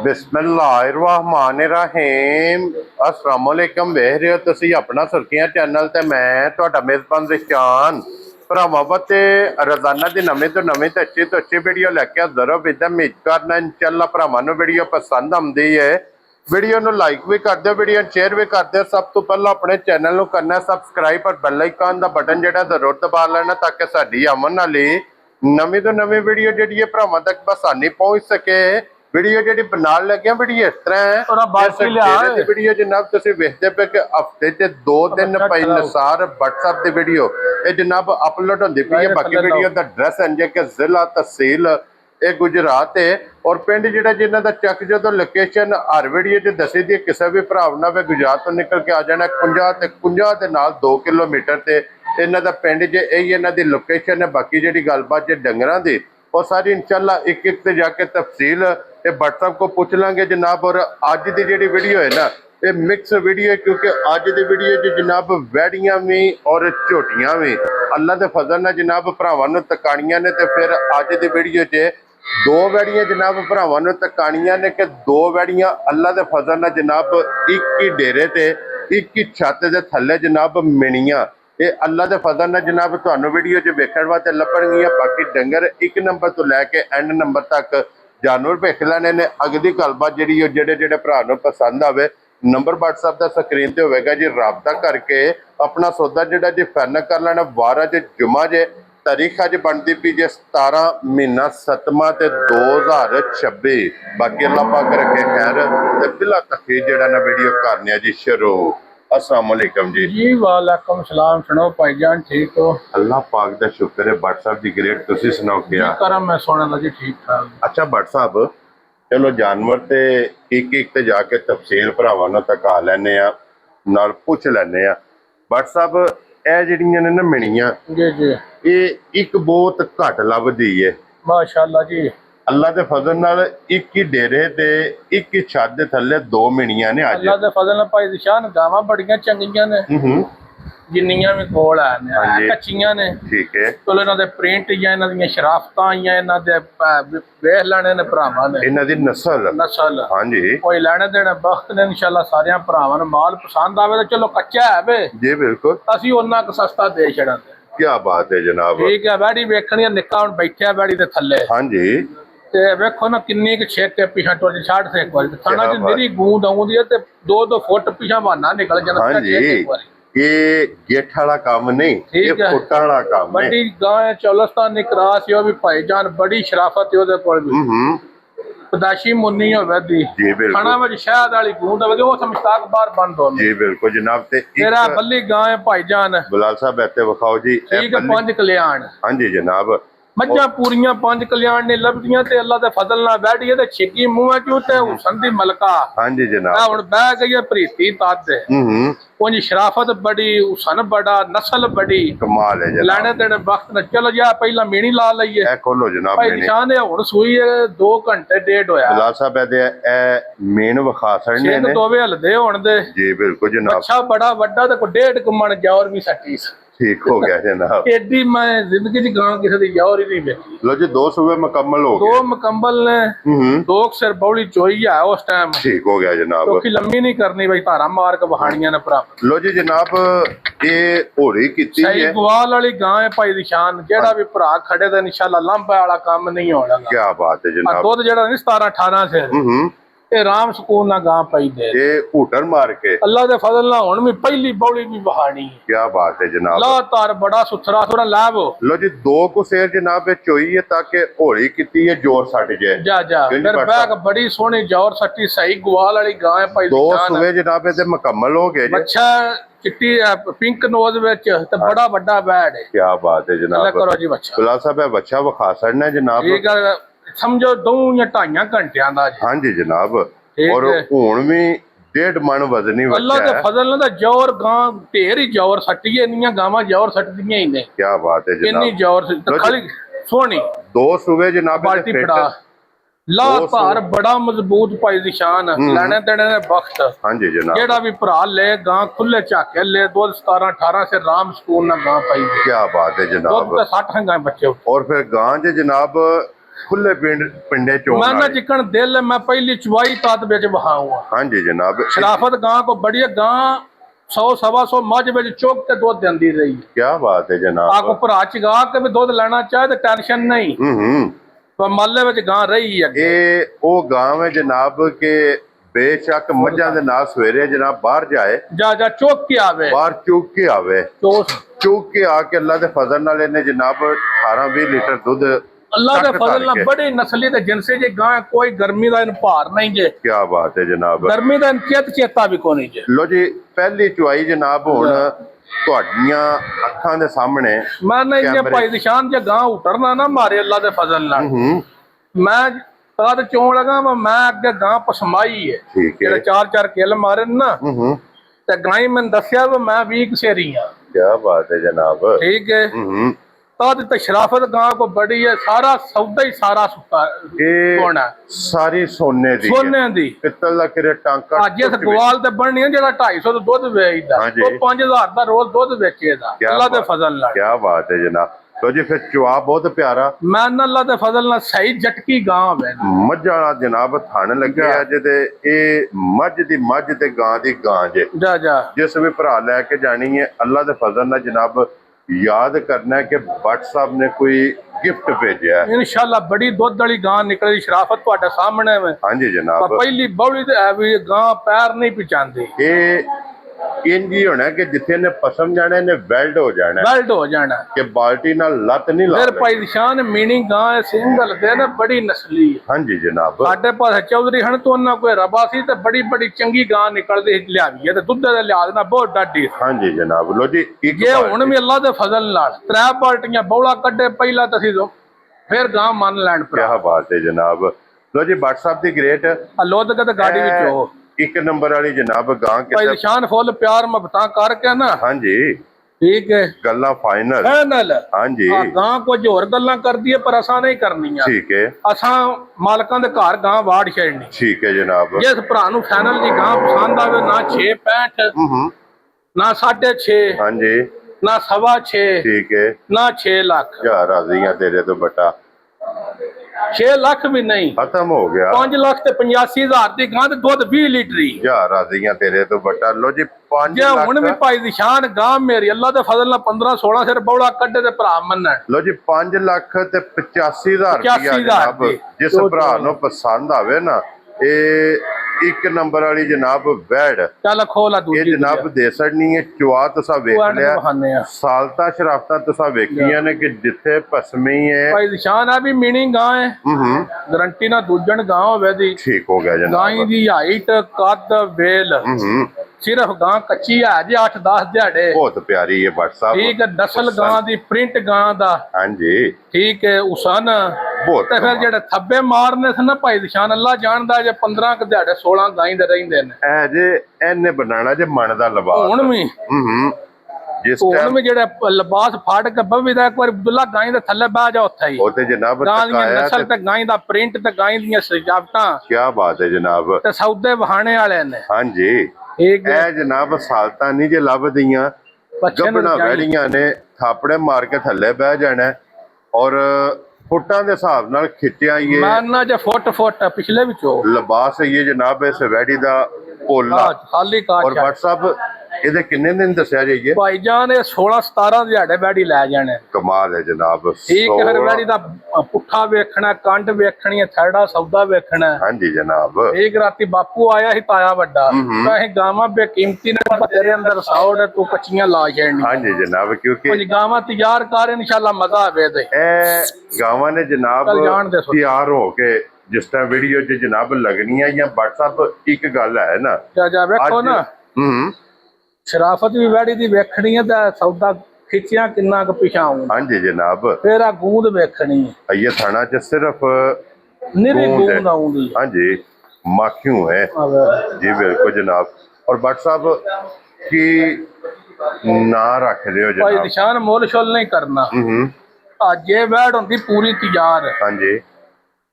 बिस्मिल्लाहिर्रहमानिर्रहीम अस्सलाम वालेकुम। वेख रहे हो तुसी अपना सुर्खियां चैनल ते मैं तुहाडा मेजबान रिशान भरावां ते रोजाना दी नवीं तो नवीं ते अच्छी वीडियो लैके हाज़र हो। विद उम्मीद करना इंशाअल्लाह भरावां नूं वीडियो पसंद आउंदी है। वीडियो नूं लाइक भी कर दो, वीडियो शेयर भी कर दो। सब तो पहला अपने चैनल नूं करना सबसक्राइब और बेल आइकन दा बटन जिहड़ा जरूर दबा लेना ताकि साडी आमन वाली नवीं तो नवीं वीडियो जिहड़ी है भरावां तक आसानी पहुंच सके। वीडियो जी बनाने लगे वीडियो इस तरह है, वीडियो जनाब तुम वेखते पे कि हफ्ते च 2 दिन पई नसार WhatsApp की वीडियो ये जनाब अपलोड होती पई है। बाकी वीडियो का एड्रैस है कि जिला तहसील ये गुजरात है और पिंड जिहड़ा जिन्हां दा चक जो लोकेशन हर वीडियो च दसी दी। किसी भी भरा ना वे गुजरात तो निकल के आ जाना 50 ते नाल 2 किलोमीटर से इन्हां दा पिंड जे यही इन्हां दी लोकेशन है। बाकी जिहड़ी गलबात जे डंगरां दी और सारी इंशाल्लाह एक एक से जाके तफसील ये WhatsApp को पूछ लेंगे जनाब। और अज की जी वीडियो है ना ये मिक्स वीडियो है क्योंकि अज की वीडियो जनाब वैड़ियां भी और झोटियां भी अल्लाह के फजल ने जनाब भरावां नूं तकाणियां ने। तो फिर अज की वीडियो च 2 वैड़ियां जनाब भरावां नूं तकाणियां ने कि 2 वैड़ियां अल्लाह के फजल ने जनाब एक ही डेरे ते एक ही छत के थले जनाब मिणियां ये अल्लाह के फजल ने जनाब तुहानूं वीडियो च वेखण वास्ते लभणगियां। बाकी डंगर 1 नंबर तो लैके एंड नंबर तक जानवर वेख लेने ने। अगली गलबात जी जेडे भरा पसंद आवे नंबर WhatsApp का स्क्रीन पर होगा जी, रबता करके अपना सौदा जोड़ा जी फाइनल कर लेना। वार अज जुमा जे तारीख अज बनती पी जे 17 महीना 7वां ते 2026। बाकी अल्लाह पाक रखे खैर ते बिला तखीर जेड़ा ना वीडियो करने जी शुरू। अस्सलाम वालेकुम जी। वालेकुम सलाम। सुनो भाईजान ठीक हो? अल्लाह पाक दा शुक्र है। WhatsApp दी ग्रेड तुसी सुनाओ क्या करम मैं सोना दा जी ठीक ठाक। अच्छा WhatsApp चलो जानवर ते एक एक ते जाके तफसील भरावां नूं तका लैने आ नाल पुछ लैने आ। WhatsApp ਇਹ ਜਿਹੜੀਆਂ ਨੇ ਨਾ ਮਿਣੀਆਂ जी जी ਇਹ ਇੱਕ ਬਹੁਤ ਘੱਟ ਲੱਭਦੀ ਏ माशाअल्लाह जी। ਅੱਲਾ ਦੇ ਫਜ਼ਲ ਨਾਲ ਇੱਕ ਹੀ ਡੇਰੇ ਤੇ ਇੱਕ ਹੀ ਛੱਤ ਦੇ ਥੱਲੇ 2 ਮਿਣੀਆਂ ਨੇ ਅੱਜ। अल्लाह दे फजल नाल भाई निशान गावां बड़ियां चंगियां ने जिन्नियां भी कोल है कच्चियां ने। ठीक है चलो इन्हां दे प्रिंट या इन्हां दी शराफतां या इन्हां दे वेख लैणे ने भरावां ने ਇਹਨਾਂ ਦੀ नस्ल हाँ जी कोई लैणे देने वक्त ने इंशाल्लाह सारियां भरावां नूं माल पसंद आवे तो चलो कच्चा है वे जी बिल्कुल असीं उन्ना क सस्ता दे छड़ांगे। क्या बात है जनाब। ठीक है वैड़ी वेखणी निक्का हुण बैठा वैड़ी दे थल्ले हाँ जी ते वेखो ना किन्नी क छेक के पिछा टोली छाड़ से एक बार थाना च मेरी गूंद आउंदी है ते 2-2 फुट पिछा बहाना निकल जाना। हाँ जी ये गेठ वाला काम नहीं ये फुटा वाला काम है। बड़ी गाय चौलस्तान क्रॉस यो भी भाईजान बड़ी शराफत है ओदे कोल भी पदाशी मुन्नी होवे दी खाना विच शहद वाली गूंद होवे ओ समस्ताक बाहर बंद हो जी बिल्कुल जनाब। ते तेरा बल्ली गाय भाईजान बिलाल साहब ऐसे विखाओ जी ठीक है 5 कल्याण। हाँ जी जनाब मज्जा पूरियां 5 कल्याण ने लभदियां ते अल्लाह दे फजल नाल बैठी ते छिकी मुंह चू ते हुसन दी मलका। हाँ जी जनाब हुण बह गई है प्रीति तद उनकी शराफत बड़ी हुसन बड़ा नस्ल बड़ी कमाल है जनाब। लैने देने वक्त न चलो या पहला मीणी ला लईए ए खोलो जनाब भाई निशान है हुण सूई 2 घंटे डेढ़ होया। बिलाल साहब ए मेन विखा छड़ने ने दोवे हलदे होण दे जी बिल्कुल जनाब। अच्छा बड़ा वड्डा ते कोई 1.5 मन जाओर भी सटी ठीक हो गया जनाब। एडी मैं जिंदगी च गां किसी दी यार ही नहीं देखी। लो जी 2 सुबह मुकम्मल हो गए 2 मुकम्मल ने 2 सिर बौली चोई है उस टाइम ठीक हो गया जनाब। क्योंकि लंबी नहीं करनी भाई धारा मार के बहानियां ने भरा। लो जी जनाब ये होरी कीती है सही गवाल वाली गां है भाई निशान जेड़ा भी भरा खड़े ते इंशाल्लाह लांबे वाला काम नहीं होना। क्या बात है जनाब। दुध जेड़ा नहीं 17-18 से ये राम सुकून ना गां पई दे ये हूटर मार के अल्लाह दे फजल ना हुण भी पहली बौली भी बहानी। क्या बात है जनाब। लगातार बड़ा सुथरा थोड़ा लाभ। लो जी 2 को शेर जनाब चोई है ताकि होली कीती है जोर सट जाए जा जा फिर बैग बड़ी सोहनी जोर सट्टी सही गवाल वाली गां है भाई 2 सुबह जनाब ते मुकम्मल हो गए अच्छा चिट्टी पिंक नोज विच ते बड़ा बड़ा बैड है। क्या बात है जनाब। करो जी बच्चा बिलाल साहब है बच्चा विखा छड़ना जनाब। ठीक है समझो 2 या 2.5 घंटियां दा जी। हाँ जी जनाब और हुण भी 1.5 मन वजनी बच्चा अल्लाह दे फजल नाल जोर गां ढेर ही जोर सट्टी है इन्नियां गावां जोर सटदियां ही ने। क्या बात है जनाब। इन्नी जोर खाली सोहनी 2 सुबह जनाब बाल्टी फड़ा लगातार बड़ा मजबूत भाई निशान लैने देने ने वक्त। हाँ जी जनाब जेड़ा भी भरा ले गां खुले झाके ले 17-18 से राम सुकून ना गां पाई। क्या बात है जनाब। 60 गां बच्चे और फिर गां जे जनाब ਖੁੱਲੇ ਪਿੰਡੇ ਚੋਂ मैं ना चिकन दिल मैं पहली चुवाई तात बेच बहाऊंगा। हाँ जी जनाब। शराफत गां को बढ़िया गां 100-125 मझ बेच चौक ते दूध देंदी रही। क्या बात है जनाब। आको भरा चगा के भी दूध लेना चाहे तो टेंशन नहीं। पर माले विच गां रही है। ये वो गांव है जनाब के बेशक मझां दे नाल सवेरे जनाब बाहर जाए जा चौक के आवे, बाहर चौक के आवे, चौक के आके अल्लाह दे फजल नाल इन्हें जनाब 18-20 लीटर दूध अल्लाह दे फजल नाल बड़ी नस्ली ते जिनसे जे गां कोई गर्मी दा इन भार नहीं जे। क्या बात है जनाब। गर्मी दा चेत चेता भी कोनी जे। लो जी पहली चुआई जनाब हुण ਤੁਹਾਡੀਆਂ ਅੱਖਾਂ ਦੇ ਸਾਹਮਣੇ मैं ना इन्ने भाई निशान जे गां उतरना ना मारे अल्लाह दे फजल नाल मैं ताद चों लगा मैं अगे गां पसमाई है जेड़े 4-4 किल मारे ना ते गाई मैंने दस्या वा मैं 20 सेरी हां। क्या बात है जनाब। ठीक है ताद ते शराफत गां को बड़ी है सारा सौदा ही सारा सुता होना सारी सोने दी पित्तल दा किरे टांका आज इस ग्वाल ते बननी है जेड़ा 250 दा दूध वेचदा तो 5000 दा रोज दूध बेचेदा अल्लाह दे फजल नाल। क्या बात है जनाब। तो जी फिर चुआ बहुत प्यारा मैं अल्लाह दे फजल नाल सही जटकी गां है मझ वाला जनाब थान लगे अज ते ए मझ ते गां दी गां जे जा जिस भी भरा लेके जानी है अल्लाह दे फजल नाल जनाब याद करना है कि भट्ट साहब ने कोई गिफ्ट भेजा है इंशाल्लाह बड़ी दुध वाली गां निकली शराफत ਤੁਹਾਡੇ सामने में। हाँ जी जनाब। पहली बौली ते गां पैर नहीं पिचांदी इंज ही होना कि जिथे ने पसम जाने ने वेल्ड हो जाना कि बाल्टी नाल लत नहीं ला। फिर भाई निशान मीनी गां है सिंगल दे ना बड़ी नस्ली है। हाँ जी जनाब। साडे पास चौधरी हन तो ना कोई रबा सी ते बड़ी बड़ी चंगी गां निकलदी लियावी है ते दुध दे लिहाज ना बहुत डाडी। हाँ जी जनाब। लो जी ये हुण भी अल्लाह दे फजल नाल 3 बाल्टियां बौला कड्डे पहला तसी दो फिर गां मान लैण पर। क्या बात है जनाब। लो जी भट्ट साहब दी ग्रेट लोद के गाड़ी विच हो एक नंबर वाली जनाब गां भाई निशान फुल प्यार मुहब्बतां करके ना। हाँ जी ठीक है गल्ला फाइनल। हाँ जी गां कुछ होर गल्लां करदी है पर असां नहीं करनियां। ठीक है असां मालकां दे घर गां वाड़ छेड़नी। ठीक है जनाब। जिस भरा नूं फाइनल दी गां पसंद आवे ना 6.65 ना 6.5 हाँ जी ना 6.25 ठीक है ना 6 लाख। क्या राजी हां तेरे तो बटा 6 लाख भी नहीं खत्म हो गया 5,85,000 दी गां ते दूध 20 लीटर ही। क्या राजी हां तेरे तो बटा। लो जी 5 लाख हुण भी भाई निशान गां मेरी अल्लाह दे फजल नाल 15-16 सिर बौला कड्डे ते भरा मनन। लो जी 5 लाख ते 85,000 जिस भरा नूं पसंद आवे ना एक नंबर वाली जनाब वैड चल खोला दूजी जनाब दे सड़नी है चुआ तुसा वेख लिया सालता शराफता तुसा वेखियां ने कि जिथे पसमी है भाई निशान है भी मीनी गां है गारंटी ना दूजन गां होवे दी। ठीक हो गया जनाब। गां दी हाइट कद वेल सिर्फ गां कच्ची है जी 8-10 दिहाड़े बहुत प्यारी है भट्ट साहब। ठीक है नस्ल गां दी प्रिंट गां दा। हाँ जी ठीक है उसन बहुत ते फिर जेड़े थब्बे मारने थे ना भाई निशान अल्लाह जानदा जे 15 क दिहाड़े 16 गां दे रहिंदे ने ए जे एने बनाना जे मन दा लिबास हुण भी जिस टाइम में जेड़ा लिबास फाड़ के बवी दा एक बार अब्दुल्ला गां दे थल्ले बैठ जा उत्थे ही ओते जनाब गां दी नस्ल ते गां दा प्रिंट ते गां दी सजावटां। क्या बात है जनाब। ते सौदे बहाने वाले ने। हां जी ए जनाब सालता नहीं जे लभदियां गबना वैड़ियां ने थापड़े मार के थल्ले बह जाना और फुटां दे हिसाब नाल खिच्चिया ये मारना जे फुट पिछले विचो लिबास है ये जनाब इस वैड़ी दा पोला खाली काट। और व्हाट्सएप ਇਹਦੇ ਕਿੰਨੇ ਦਿਨ ਦੱਸਿਆ ਜਾਈਏ ਭਾਈ ਜਾਨ ਇਹ 16-17 ਦਿਹਾੜੇ ਬੈੜੀ ਲੈ ਜਾਣੇ। ਕਮਾਲ ਹੈ ਜਨਾਬ। ਠੀਕ ਹੈ ਫਿਰ ਬੈੜੀ ਦਾ ਪੁੱਠਾ ਵੇਖਣਾ ਕੰਡ ਵੇਖਣੀ ਥੈੜਾ ਸੌਦਾ ਵੇਖਣਾ। ਹਾਂਜੀ ਜਨਾਬ। ਇੱਕ ਰਾਤੀ ਬਾਪੂ ਆਇਆ ਸੀ ਤਾਇਆ ਵੱਡਾ ਕਹੇ ਗਾਵਾਂ ਬੇਕੀਮਤੀ ਨੇ ਤੇਰੇ ਅੰਦਰ ਸੌੜ ਤੂੰ ਕੱਚੀਆਂ ਲਾ ਛੇੜਨੀ। ਹਾਂਜੀ ਜਨਾਬ ਕਿਉਂਕਿ ਕੁਝ ਗਾਵਾਂ ਤਿਆਰ ਕਰ ਇਨਸ਼ਾਅੱਲਾ ਮਜ਼ਾ ਆਵੇ ਤੇ ਇਹ ਗਾਵਾਂ ਨੇ ਜਨਾਬ ਤਿਆਰ ਹੋ ਕੇ ਜਿਸ ਤਰ੍ਹਾਂ ਵੀਡੀਓ 'ਚ ਜਨਾਬ ਲੱਗਣੀਆਂ ਜਾਂ WhatsApp ਇੱਕ ਗੱਲ ਹੈ ਨਾ ਜਾ ਵੇਖੋ ਨਾ शराफत भी वैड़ी दी वेखनी है ते सौदा खिचिया किन्ना क पिछाऊं। हाँ जी जनाब। फिर आ गूंद वेखनी है ये थाना च सिर्फ निरी गूंद आउंदी। हाँ जी माखियों है जी बिल्कुल जनाब। और भट्ट साहब की ना रख रहे हो जनाब भाई निशान मोल शोल नहीं करना। आज ये वैड़ होंदी पूरी तैयार। हाँ जी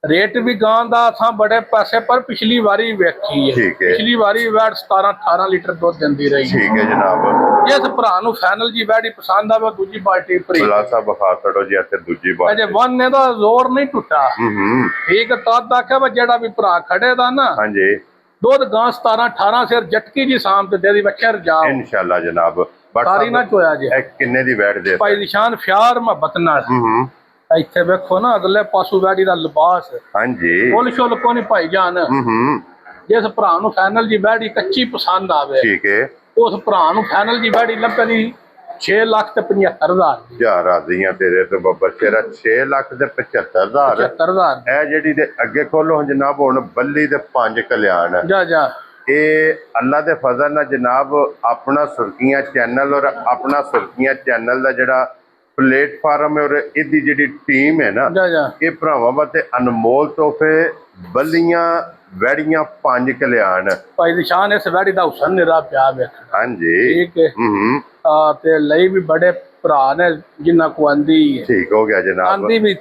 रेट भी गां दा असां बड़े पैसे पर पिछली वारी वेखी है। ठीक है। पिछली वारी वैट 17-18 लीटर दुध दिंदी रही। ठीक है जनाब। जिस भरा नु फाइनल जी वैडी पसंद आवे दूजी बाल्टी भरी खुलासा बखा छड़ो जी इत्थे दूजी बाल्टी अजे वन ने दा जोर नहीं टुटा। ठीक तद आख्या वा जेड़ा भी भरा खड़े दा ना हां जी दुध गां 17-18 सिर झटकी जी शाम ते दे दी बच्चे जाओ इंशाल्लाह जनाब। सारी ना चोया जी किन्ने दी वैट दे भाई निशान प्यार मोहब्बत नाल ਇੱਥੇ ਵੇਖੋ ਨਾ ਅਗਲੇ ਪਾਸੂ ਵੈੜੀ ਦਾ ਲਿਬਾਸ ਹਾਂਜੀ ਫੁੱਲ ਸ਼ੁੱਲ ਕੋ ਨਹੀਂ ਭਾਈ ਜਾਨ ਜਿਸ ਭਰਾ ਨੂੰ ਫਾਈਨਲ ਜੀ ਵੈੜੀ ਕੱਚੀ ਪਸੰਦ ਆਵੇ ਠੀਕ ਹੈ ਉਸ ਭਰਾ ਨੂੰ ਫਾਈਨਲ ਜੀ ਵੈੜੀ ਲੱਭੇ ਦੀ 6,75,000 ਜਾ ਰਾਜ਼ੀਆਂ ਤੇਰੇ ਤੋਂ ਬੱਬਰ ਤੇਰਾ 6,75,000 75,000 ਇਹ ਜਿਹੜੀ ਦੇ ਅੱਗੇ ਖੋਲੋ ਜਨਾਬ ਹੁਣ ਬੱਲੀ ਦੇ 5 ਕਲਿਆਣ ਜਾ ਇਹ ਅੱਲਾ ਦੇ ਫਜ਼ਲ ਨਾਲ ਜਨਾਬ ਆਪਣਾ ਸੁਰਖੀਆਂ ਚੈਨਲ ਔਰ ਆਪਣਾ ਸੁਰਖੀਆਂ ਚੈਨਲ ਦਾ ਜਿਹੜਾ ਪਲੇਟਫਾਰਮ ਹੈ ਔਰ ਇਹਦੀ ਜਿਹੜੀ ਟੀਮ ਹੈ ਨਾ ਇਹ ਭਰਾਵਾਂ ਵਾਸਤੇ ਅਨਮੋਲ ਤੋਹਫੇ ਬੱਲੀਆਂ ਵੈੜੀਆਂ 5 ਕਲਿਆਣ ਭਾਈ ਨਿਸ਼ਾਨ ਇਸ ਵੈੜੀ ਦਾ ਹੁਸਨ ਨਿਰਾ ਪਿਆ ਵੇਖ ਹਾਂਜੀ ਠੀਕ ਹੈ ਤੇ ਲਈ ਵੀ ਬੜੇ ਭਰਾ ਨੇ ਜਿੰਨਾ ਕੋ ਆਂਦੀ ਹੈ ਠੀਕ ਹੋ ਗਿਆ ਜਨਾਬ ਆਂਦੀ ਵੀ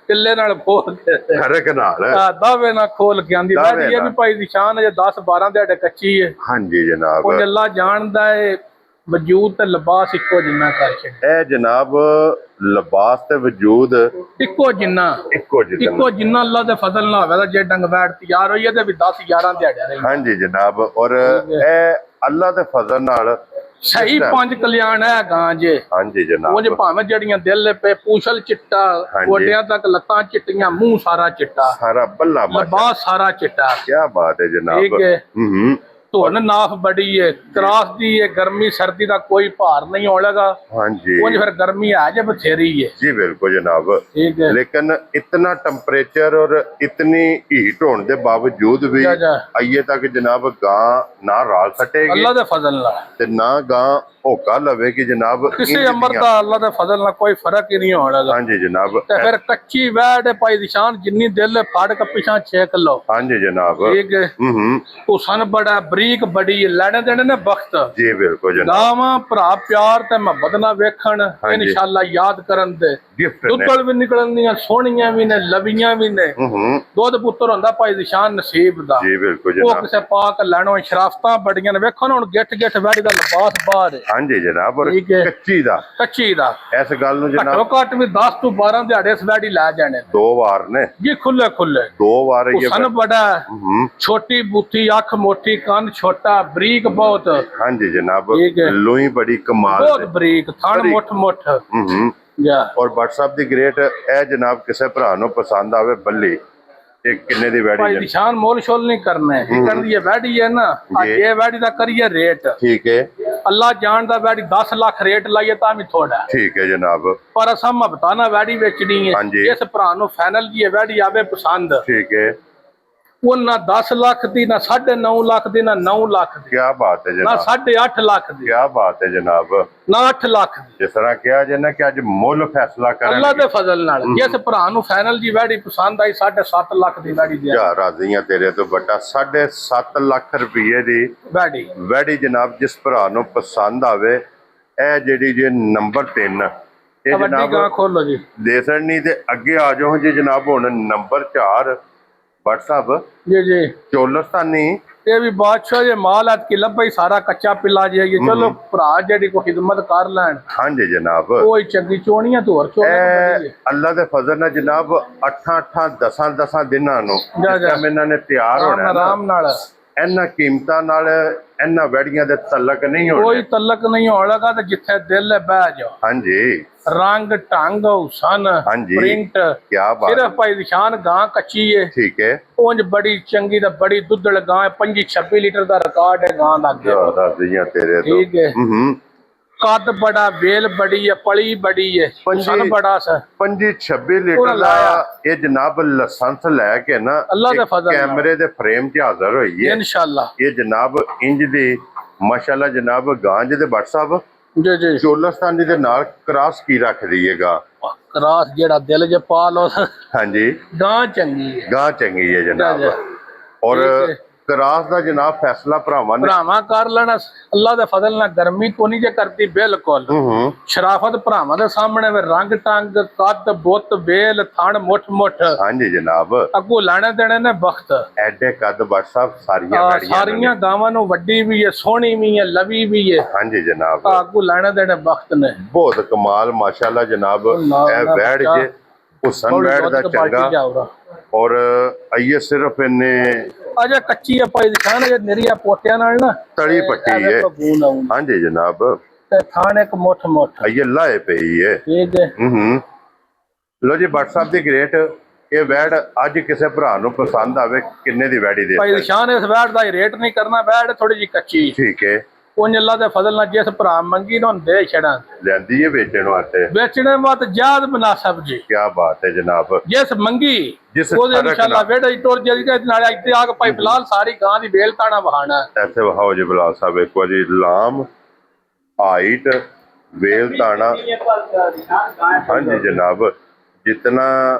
ਕਿੱਲੇ ਨਾਲ ਖੋਲ ਕੇ ਹਰਕ ਨਾਲ ਦਾਵੇ ਨਾਲ ਖੋਲ ਕੇ ਆਂਦੀ ਵੈੜੀ ਇਹ ਵੀ ਭਾਈ ਨਿਸ਼ਾਨ ਅਜੇ 10-12 ਦਿਹਾੜੇ ਕੱਚੀ ਹੈ ਹਾਂਜੀ ਜਨਾਬ ਉਹ ਅੱਲਾ ਜਾਣਦਾ ਹੈ ਵਜੂਦ ਤੇ ਲਿਬਾਸ ਇੱਕੋ ਜਿੰਨਾ ਕਰ ਛੱਡ ਇਹ ਜਨਾਬ ਲਿਬਾਸ ਤੇ ਵਜੂਦ ਇੱਕੋ ਜਿੰਨਾ ਅੱਲਾ ਦੇ ਫਜ਼ਲ ਨਾਲ ਹੋਵੇ ਜੇ ਡੰਗ ਬੈਠ ਤਿਆਰ ਹੋਈ ਤੇ ਵੀ 10-11 ਦਿਹਾੜੇ ਰਹੀ ਹਾਂਜੀ ਜਨਾਬ ਔਰ ਇਹ ਅੱਲਾ ਦੇ ਫਜ਼ਲ ਨਾਲ ਸਹੀ 5 ਕਲਿਆਣ ਹੈ ਗਾਂ ਜੇ ਹਾਂਜੀ ਜਨਾਬ ਉਹ ਜੇ ਭਾਵੇਂ ਜਿਹੜੀਆਂ ਦਿਲ ਪੇ ਪੂਛਲ ਚਿੱਟਾ ਗੋਡਿਆਂ ਤੱਕ ਲੱਤਾਂ ਚਿੱਟੀਆਂ ਮੂੰਹ ਸਾਰਾ ਚਿੱਟਾ ਸਾਰਾ ਬੱਲਾ ਲਿਬਾਸ ਸਾਰਾ ਚਿੱਟਾ ਕੀ ਬਾਤ ਹੈ ਜਨਾਬ ਠੀਕ ਹੈ ਧੁਨ ਨਾਫ ਬੜੀ ਹੈ ਕਰਾਸ ਦੀ ਹੈ ਗਰਮੀ ਸਰਦੀ ਦਾ ਕੋਈ ਭਾਰ ਨਹੀਂ ਹੋਣਗਾ ਹਾਂਜੀ ਉਹ ਫਿਰ ਗਰਮੀ ਆ ਜੇ ਬਥੇਰੀ ਹੈ जी बिल्कुल जनाब ठीक है लेकिन इतना टेम्परेचर और इतनी हीट होने के बावजूद भी आइए तक जनाब गां ना राल सटेगी अल्लाह दे फजल नाल ते ना गां होका लवेगी जनाब किसी अमर दा अल्लाह दे फजल नाल कोई फर्क ही नहीं होना हां जी जनाब ते फिर कच्ची वैड भाई निशान जिन्नी दिल फाड़ के पीछा छेक लो हां जी जनाब ठीक है हुसन बड़ा बरीक बड़ी लेने देने ने वक्त जी बिल्कुल जनाब गावां भरा प्यार ते मोहब्बत ना वेखण इंशाल्लाह याद करन दे दुੱਧਲ ਵੀ ਨਿਕਲਣੀਆਂ ਸੋਹਣੀਆਂ ਵੀ ਨੇ ਲਵੀਆਂ ਵੀ ਨੇ ਦੁੱਧ ਪੁੱਤਰ ਹੁੰਦਾ ਭਾਈ ਨਿਸ਼ਾਨ ਨਸੀਬ ਦਾ ਜੀ ਬਿਲਕੁਲ ਉਹ ਕਿਸੇ ਪਾਕ ਲੈਣੋਂ ਸ਼ਰਾਫਤਾਂ ਬੜੀਆਂ ਨੇ ਵੇਖੋ ਨਾ ਹੁਣ ਗਿੱਠ ਵੈੜੀ ਦਾ ਲਿਬਾਸ ਬਾਹਰ ਹੈ ਹਾਂਜੀ ਜਨਾਬ ਔਰ ਕੱਚੀ ਦਾ ਇਸ ਗੱਲ ਨੂੰ ਜਨਾਬ ਘੱਟੋ ਘੱਟ ਵੀ 10 ਤੋਂ 12 ਦਿਹਾੜੇ ਇਸ ਵੈੜੀ ਲੈ ਜਾਣੇ ਦੋ ਵਾਰ ਨੇ ਜੀ ਖੁੱਲੇ ਦੋ ਵਾਰ ਇਹ ਸਨ ਬੜਾ ਛੋਟੀ ਬੂਥੀ ਅੱਖ ਮੋਟੀ ਕੰਨ ਛੋਟਾ ਬਰੀਕ ਬਹੁਤ ਹਾਂਜੀ ਜਨਾਬ ਲੋਈ ਬੜੀ ਕਮਾਲ ਬਹੁਤ ਬਰੀਕ ਥਣ ਮੁੱਠ और WhatsApp ਦੀ ਗ੍ਰੇਟ ਇਹ ਜਨਾਬ ਕਿਸੇ ਭਰਾ ਨੂੰ ਪਸੰਦ ਆਵੇ ਬੱਲੀ ਇਹ ਕਿੰਨੇ ਦੀ ਵੈੜੀ ਭਾਈ ਨਿਸ਼ਾਨ ਮੋਲ ਸ਼ੋਲ ਨਹੀਂ ਕਰਨਾ ਹੈ ਕਰਦੀ ਹੈ ਵੈੜੀ ਹੈ ਨਾ ਅੱਜ ਇਹ ਵੈੜੀ ਦਾ ਕਰੀਏ ਰੇਟ ਠੀਕ ਹੈ ਅੱਲਾ ਜਾਣਦਾ ਵੈੜੀ 10 ਲੱਖ ਰੇਟ ਲਾਈਏ ਤਾਂ ਵੀ ਥੋੜਾ ਠੀਕ ਹੈ ਜਨਾਬ ਪਰ ਅਸਾਂ ਮਬਤਾਨਾ ਵੈੜੀ ਵੇਚਣੀ ਹੈ ਇਸ ਭਰਾ ਨੂੰ ਫਾਈਨਲ ਜੀ ਵੈੜੀ ਆਵੇ ਪਸੰਦ ਠੀਕ ਹੈ ਉਹ ਨਾ 10 ਲੱਖ ਦੀ ਨਾ 9.5 ਲੱਖ ਦੀ ਨਾ 9 ਲੱਖ ਦੀ ਕੀ ਬਾਤ ਹੈ ਜਨਾਬ ਨਾ 8.5 ਲੱਖ ਦੀ ਕੀ ਬਾਤ ਹੈ ਜਨਾਬ ਨਾ 8 ਲੱਖ ਦੀ ਜਿਸ ਤਰ੍ਹਾਂ ਕਿਹਾ ਜੇ ਨਾ ਕਿ ਅੱਜ ਮੁੱਲ ਫੈਸਲਾ ਕਰਾਂ ਅੱਲਾ ਦੇ ਫਜ਼ਲ ਨਾਲ ਜਿਸ ਭਰਾ ਨੂੰ ਫਾਈਨਲ ਜੀ ਵੈੜੀ ਪਸੰਦ ਆਈ 7.5 ਲੱਖ ਦੀ ਵੈੜੀ ਦੇ ਯਾ ਰਾਜ਼ੀਆਂ ਤੇਰੇ ਤੋਂ ਵੱਡਾ 7.5 ਲੱਖ ਰੁਪਏ ਦੀ ਵੈੜੀ ਜਨਾਬ ਜਿਸ ਭਰਾ ਨੂੰ ਪਸੰਦ ਆਵੇ ਇਹ ਜਿਹੜੀ ਜੇ ਨੰਬਰ 3 ਇਹ ਜਨਾਬ ਖੋਲੋ ਜੀ ਦੇਸਣ ਨਹੀਂ ਤੇ ਅੱਗੇ ਆ ਜਾਓ ਜੀ ਜਨਾਬ ਹੁਣ ਨੰਬਰ 4 WhatsApp जी चोलस्तानी ये भी बादशाह ये माल आज की लब्बई सारा कच्चा पिला जाएगी चलो भरा जेडी को खिदमत कर लैन हां जी जनाब कोई चंगी चोणियां तो और चोणी अल्लाह दे फजल नाल जनाब 8 10 दिनां नु जिस इन्हां ने तैयार होना आराम नाल इन्हां कीमतां नाल इन्हां वैड़ियां दे तलक नहीं होने कोई तलक नहीं होगा ते जिथे दिल है बह जाओ हां जी रंग ढंग हुसन प्रिंट क्या बात सिर्फ भाई निशान गां कच्ची है ठीक है उंज बड़ी चंगी ते बड़ी दुद्धड़ गां 25-26 लीटर दा रिकॉर्ड है गां दा तेरे ठीक है कद बड़ा बेल बड़ी है पली बड़ी है सन बड़ा सा 25-26 लीटर दा ये जनाब लाइसेंस लेके ना अल्लाह दे फजल कैमरे दे फ्रेम च हाजिर होई है इंशाल्लाह ये जनाब इंज दी माशाल्लाह जनाब गां दे WhatsApp जी जी चोलस्तानी दे नाल क्रॉस की रख दीएगा क्रॉस जेड़ा दिल जे पा लो हां जी गां चंगी है जनाब और ਕਰਾਸ ਦਾ ਜਨਾਬ ਫੈਸਲਾ ਭਰਾਵਾਂ ਨੇ ਕਰ ਲੈਣਾ। ਅੱਲਾ ਦੇ ਫਜ਼ਲ ਨਾਲ ਗਰਮੀ ਕੋ ਨਹੀਂ ਜੇ ਕਰਦੀ ਬਿਲਕੁਲ। ਸ਼ਰਾਫਤ ਭਰਾਵਾਂ ਦੇ ਸਾਹਮਣੇ ਵੇ ਰੰਗ ਟੰਗ ਕੱਦ ਬੁੱਤ ਵੇਲ ਥਣ ਮੁੱਠ ਮੁੱਠ। ਹਾਂਜੀ ਜਨਾਬ ਅੱਗੋਂ ਲੈਣੇ ਦੇਣੇ ਨੇ ਵਕਤ। ਐਡੇ ਕੱਦ WhatsApp ਸਾਰੀਆਂ ਗਾਵਾਂ ਨੂੰ ਵੱਡੀ ਵੀ ਹੈ ਸੋਹਣੀ ਵੀ ਹੈ ਲਵੀ ਵੀ ਹੈ। ਹਾਂਜੀ ਜਨਾਬ ਅੱਗੋਂ ਲੈਣੇ ਦੇਣੇ ਵਕਤ ਨੇ। ਬਹੁਤ ਕਮਾਲ ਮਾਸ਼ਾਅੱਲਾ ਜਨਾਬ। ਇਹ ਵੈੜ ਜੇ ਹੁਸਨ ਵੈੜ ਦਾ ਚੰਗਾ ਔਰ ਆਈਏ ਸਿਰਫ ਇਹਨੇ ਅਜੇ ਕੱਚੀ ਆ ਭਾਈ ਦਿਖਾਣ ਜੇ ਨਿਰੀਆ ਪੋਟਿਆਂ ਨਾਲ ਨਾ ਤਲੀ ਪੱਟੀ ਹੈ। ਹਾਂਜੀ ਜਨਾਬ ਤੇ ਥਾਣ ਇੱਕ ਮੁੱਠ ਮੁੱਠ ਆਈਏ ਲਾਏ ਪਈ ਹੈ। ਠੀਕ ਹੈ। ਲੋ ਜੀ WhatsApp ਦੀ ਗ੍ਰੇਟ ਇਹ ਵੈੜ ਅੱਜ ਕਿਸੇ ਭਰਾ ਨੂੰ ਪਸੰਦ ਆਵੇ ਕਿੰਨੇ ਦੀ ਵੈੜੀ ਦੇ ਭਾਈ ਨਿਸ਼ਾਨ ਇਸ ਵੈੜ ਦਾ ਰੇਟ ਨਹੀਂ ਕਰਨਾ। ਵੈੜ ਥੋੜੀ ਜਿਹੀ ਕੱਚੀ ਠੀਕ ਹੈ। ਉਹ ਅੱਲਾ ਦੇ ਫਜ਼ਲ ਨਾਲ ਜਿਸ ਭਰਾ ਮੰਗੀ ਨਾ ਦੇ ਛੜਾਂ ਲੈਂਦੀ ਹੈ ਵੇਚਣ ਵਾਸਤੇ। ਵੇਚਣੇ ਵਾਤ ਜਾਦ ਮਨਾਸਬ ਜੀ। ਕੀ ਬਾਤ ਹੈ ਜਨਾਬ। ਜਿਸ ਮੰਗੀ ਉਹਦੇ ਇਨਸ਼ਾਅੱਲਾ ਵੇੜਾ ਟੁਰ ਜਾਏਗਾ। ਨਾਲੇ ਇੱਥੇ ਆ ਕੇ ਭਾਈ ਫਿਲਹਾਲ ਸਾਰੀ ਗਾਂ ਦੀ ਵੇਲ ਤਾਣਾ ਵਹਾਣਾ ਇੱਥੇ ਵਹਾਓ ਜੀ ਬਲਾਲ ਸਾਹਿਬ ਇੱਕ ਵਾਰੀ ਲਾਮ ਹਾਈਟ ਵੇਲ ਤਾਣਾ। ਹਾਂਜੀ ਜਨਾਬ जितना